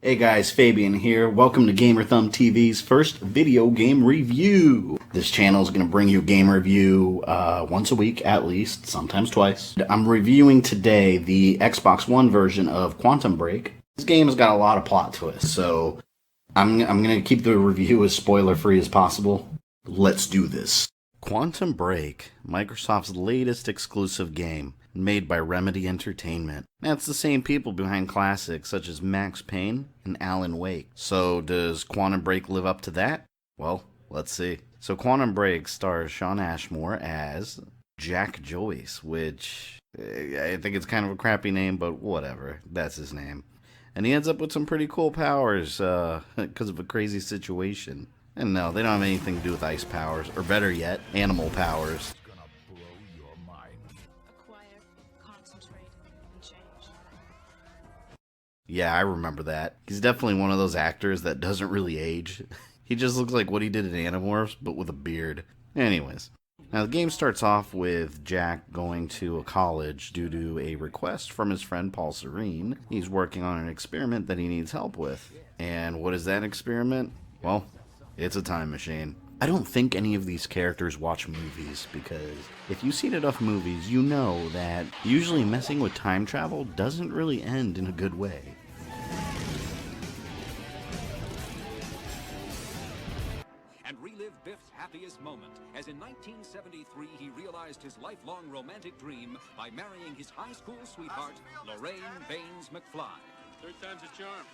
Hey guys, Fabian here. Welcome to GamerThumb TV's first video game review. This channel is going to bring you a game review once a week at least, sometimes twice. I'm reviewing today the Xbox One version of Quantum Break. This game has got a lot of plot twists, so I'm going to keep the review as spoiler-free as possible. Let's do this. Quantum Break, Microsoft's latest exclusive game, made by Remedy Entertainment. That's the same people behind classics such as Max Payne and Alan Wake. So does Quantum Break live up to that? Well, let's see. So Quantum Break stars Shawn Ashmore as Jack Joyce, which I think it's kind of a crappy name, but whatever. That's his name. And he ends up with some pretty cool powers because of a crazy situation. And no, they don't have anything to do with ice powers, or better yet, animal powers. Yeah, I remember that. He's definitely one of those actors that doesn't really age. He just looks like what he did in Animorphs, but with a beard. Anyways, now the game starts off with Jack going to a college due to a request from his friend Paul Serene. He's working on an experiment that he needs help with. And what is that experiment? Well, it's a time machine. I don't think any of these characters watch movies, because if you've seen enough movies, you know that usually messing with time travel doesn't really end in a good way. And relive Biff's happiest moment, as in 1973 he realized his lifelong romantic dream by marrying his high school sweetheart, Lorraine Baines McFly. Third time's a charm.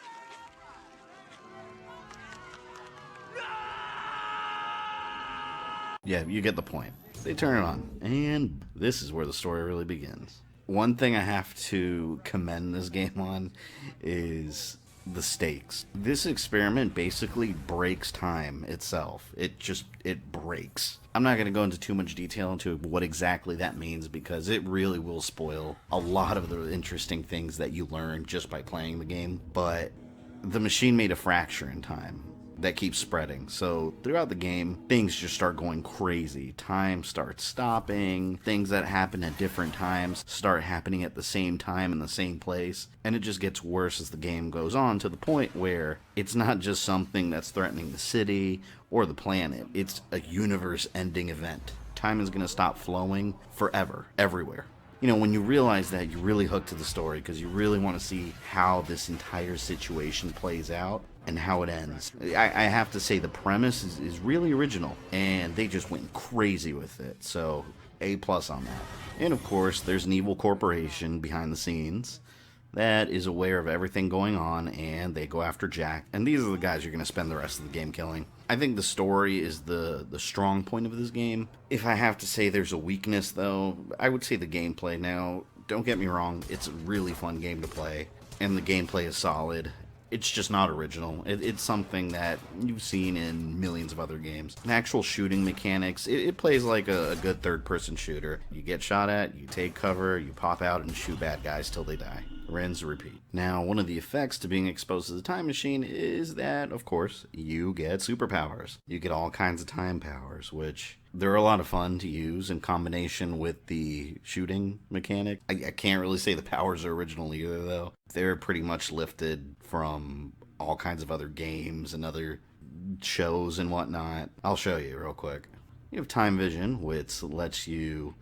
Yeah, you get the point. They turn it on, and this is where the story really begins. One thing I have to commend this game on is the stakes. This experiment basically breaks time itself. It breaks. I'm not going to go into too much detail into what exactly that means, because it really will spoil a lot of the interesting things that you learn just by playing the game. But the machine made a fracture in time that keeps spreading. So throughout the game, things just start going crazy. Time starts stopping. Things that happen at different times start happening at the same time in the same place. And it just gets worse as the game goes on, to the point where it's not just something that's threatening the city or the planet. It's a universe-ending event. Time is going to stop flowing forever, everywhere. You know, when you realize that, you're really hooked to the story, because you really want to see how this entire situation plays out and how it ends. I have to say the premise is really original, and they just went crazy with it, so A+ on that. And of course, there's an evil corporation behind the scenes that is aware of everything going on, and they go after Jack, and these are the guys you're going to spend the rest of the game killing. I think the story is the strong point of this game. If I have to say there's a weakness, though, I would say the gameplay. Now, don't get me wrong, it's a really fun game to play, and the gameplay is solid. It's just not original. It's something that you've seen in millions of other games. The actual shooting mechanics, it plays like a good third-person shooter. You get shot at, you take cover, you pop out and shoot bad guys till they die. Rinse, repeat. Now, one of the effects to being exposed to the time machine is that, of course, you get superpowers. You get all kinds of time powers, which they're a lot of fun to use in combination with the shooting mechanic. I can't really say the powers are original either, though. They're pretty much lifted from all kinds of other games and other shows and whatnot. I'll show you real quick. You have time vision, which lets you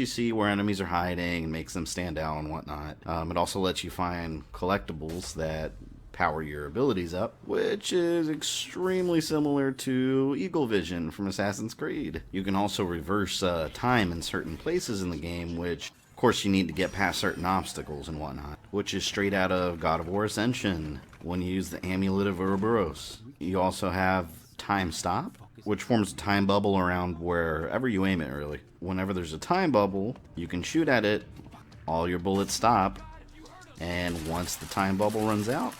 see where enemies are hiding and makes them stand out and whatnot. It also lets you find collectibles that power your abilities up, which is extremely similar to Eagle Vision from Assassin's Creed. You can also reverse time in certain places in the game, which, of course, you need to get past certain obstacles and whatnot, which is straight out of God of War Ascension when you use the Amulet of Ouroboros. You also have Time Stop, which forms a time bubble around wherever you aim it, really. Whenever there's a time bubble, you can shoot at it, all your bullets stop, and once the time bubble runs out,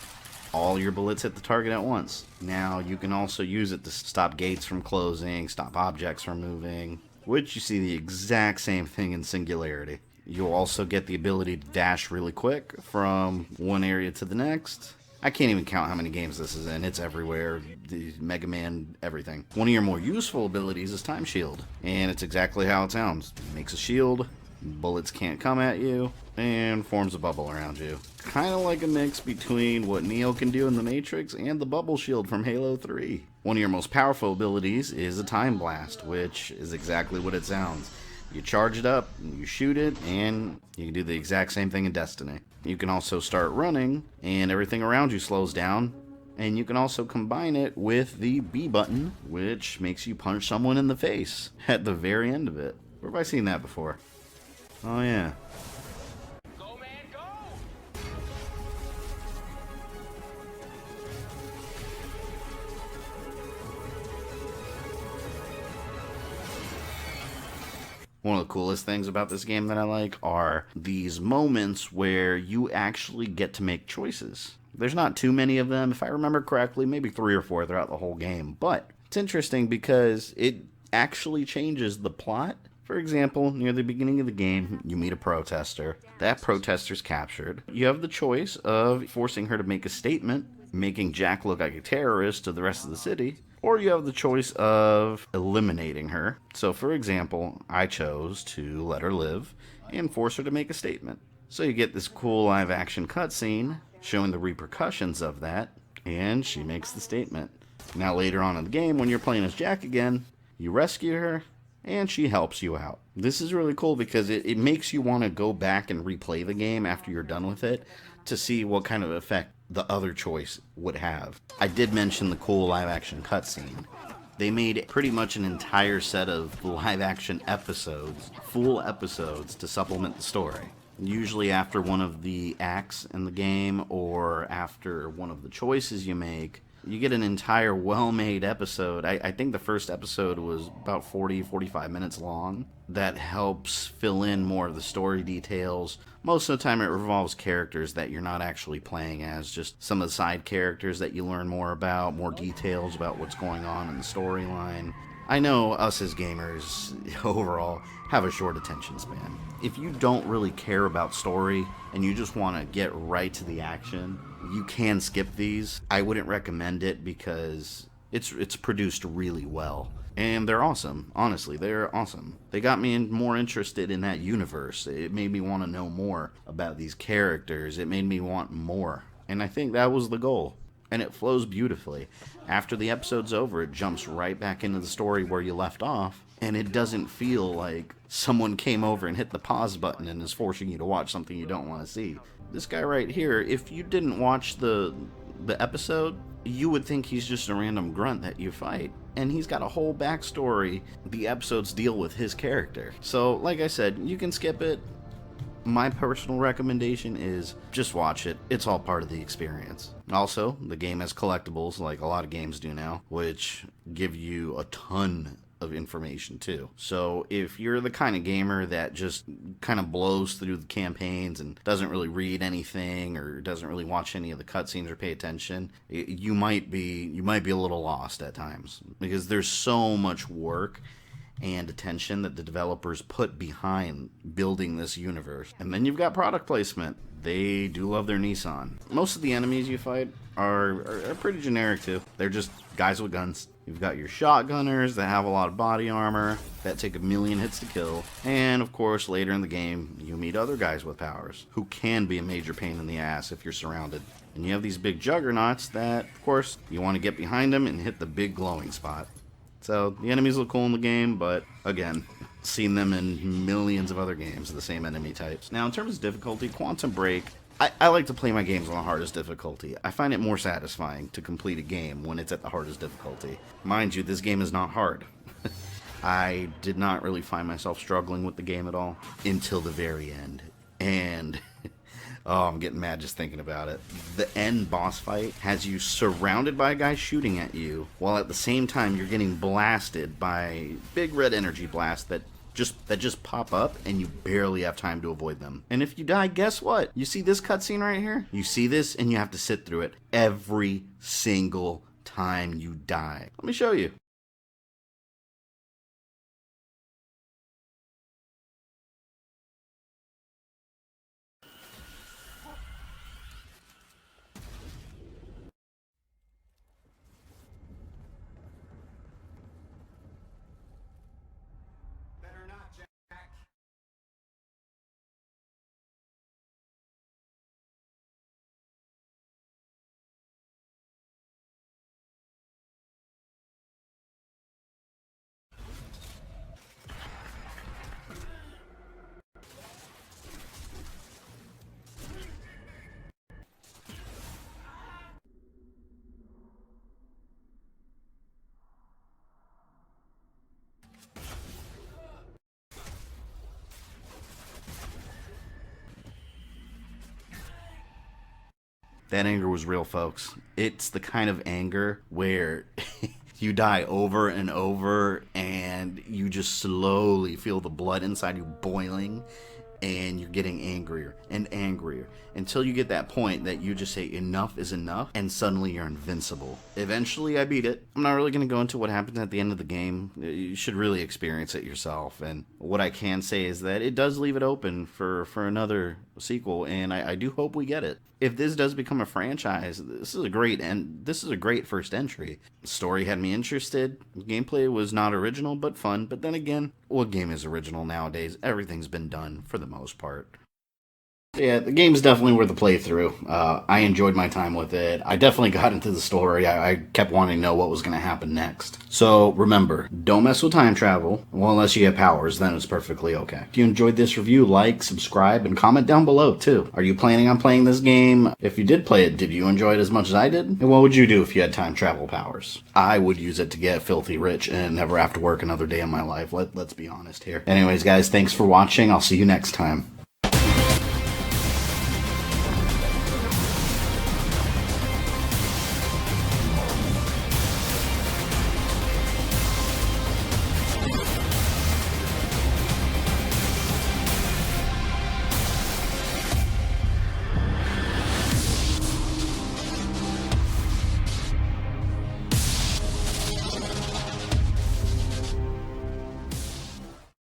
all your bullets hit the target at once. Now, you can also use it to stop gates from closing, stop objects from moving, which you see the exact same thing in Singularity. You'll also get the ability to dash really quick from one area to the next. I can't even count how many games this is in. It's everywhere. The Mega Man, everything. One of your more useful abilities is Time Shield, and it's exactly how it sounds. It makes a shield, bullets can't come at you, and forms a bubble around you. Kind of like a mix between what Neo can do in the Matrix and the bubble shield from Halo 3. One of your most powerful abilities is a time blast, which is exactly what it sounds. You charge it up, you shoot it, and you can do the exact same thing in Destiny. You can also start running, and everything around you slows down. And you can also combine it with the B button, which makes you punch someone in the face at the very end of it. Where have I seen that before? Oh yeah. Go, man, go! One of the coolest things about this game that I like are these moments where you actually get to make choices. There's not too many of them, if I remember correctly, maybe 3 or 4 throughout the whole game, but it's interesting because it actually changes the plot. For example, near the beginning of the game, you meet a protester. That protester's captured. You have the choice of forcing her to make a statement, making Jack look like a terrorist to the rest of the city, or you have the choice of eliminating her. So, for example, I chose to let her live and force her to make a statement. So you get this cool live-action cutscene showing the repercussions of that, and she makes the statement. Now later on in the game, when you're playing as Jack again, you rescue her, and she helps you out. This is really cool because it makes you want to go back and replay the game after you're done with it to see what kind of effect the other choice would have. I did mention the cool live-action cutscene. They made pretty much an entire set of live-action episodes, full episodes, to supplement the story. Usually after one of the acts in the game or after one of the choices you make, you get an entire well-made episode. I think the first episode was about 45 minutes long. That helps fill in more of the story details. Most of the time it revolves characters that you're not actually playing as, just some of the side characters that you learn more about, more details about what's going on in the storyline. I know us as gamers, overall, have a short attention span. If you don't really care about story and you just want to get right to the action, you can skip these. I wouldn't recommend it because it's produced really well. And they're awesome. Honestly, they're awesome. They got me more interested in that universe. It made me want to know more about these characters. It made me want more. And I think that was the goal. And it flows beautifully. After the episode's over, it jumps right back into the story where you left off, and it doesn't feel like someone came over and hit the pause button and is forcing you to watch something you don't want to see. This guy right here, if you didn't watch the episode, you would think he's just a random grunt that you fight. And he's got a whole backstory. The episodes deal with his character. So, like I said, you can skip it. My personal recommendation is just watch it. It's all part of the experience. Also, the game has collectibles like a lot of games do now, which give you a ton of information too. So if you're the kind of gamer that just kind of blows through the campaigns and doesn't really read anything or doesn't really watch any of the cutscenes or pay attention, you might be a little lost at times because there's so much work and attention that the developers put behind building this universe. And then you've got product placement. They do love their Nissan. Most of the enemies you fight are pretty generic too. They're just guys with guns. You've got your shotgunners that have a lot of body armor, that take 1,000,000 hits to kill. And of course, later in the game, you meet other guys with powers, who can be a major pain in the ass if you're surrounded. And you have these big juggernauts that, of course, you want to get behind them and hit the big glowing spot. So, the enemies look cool in the game, but, again, seen them in millions of other games of the same enemy types. Now, in terms of difficulty, Quantum Break, I like to play my games on the hardest difficulty. I find it more satisfying to complete a game when it's at the hardest difficulty. Mind you, this game is not hard. I did not really find myself struggling with the game at all until the very end. And oh, I'm getting mad just thinking about it. The end boss fight has you surrounded by guys shooting at you, while at the same time you're getting blasted by big red energy blasts that just pop up and you barely have time to avoid them. And if you die, guess what? You see this cutscene right here? You see this and you have to sit through it every single time you die. Let me show you. That anger was real, folks. It's the kind of anger where you die over and over and you just slowly feel the blood inside you boiling, and you're getting angrier and angrier until you get that point that you just say enough is enough, and suddenly you're invincible. Eventually I beat it. I'm not really going to go into what happens at the end of the game. You should really experience it yourself, and what I can say is that it does leave it open for another sequel, and I do hope we get it. If this does become a franchise, this is a great first entry. The story had me interested. Gameplay was not original, but fun. But then again, what game is original nowadays? Everything's been done for the most part. Yeah, the game's definitely worth a playthrough. I enjoyed my time with it. I definitely got into the story. I kept wanting to know what was going to happen next. So remember, don't mess with time travel. Well, unless you have powers, then it's perfectly okay. If you enjoyed this review, like, subscribe, and comment down below too. Are you planning on playing this game? If you did play it, did you enjoy it as much as I did? And what would you do if you had time travel powers? I would use it to get filthy rich and never have to work another day in my life. Let's be honest here. Anyways, guys, thanks for watching. I'll see you next time.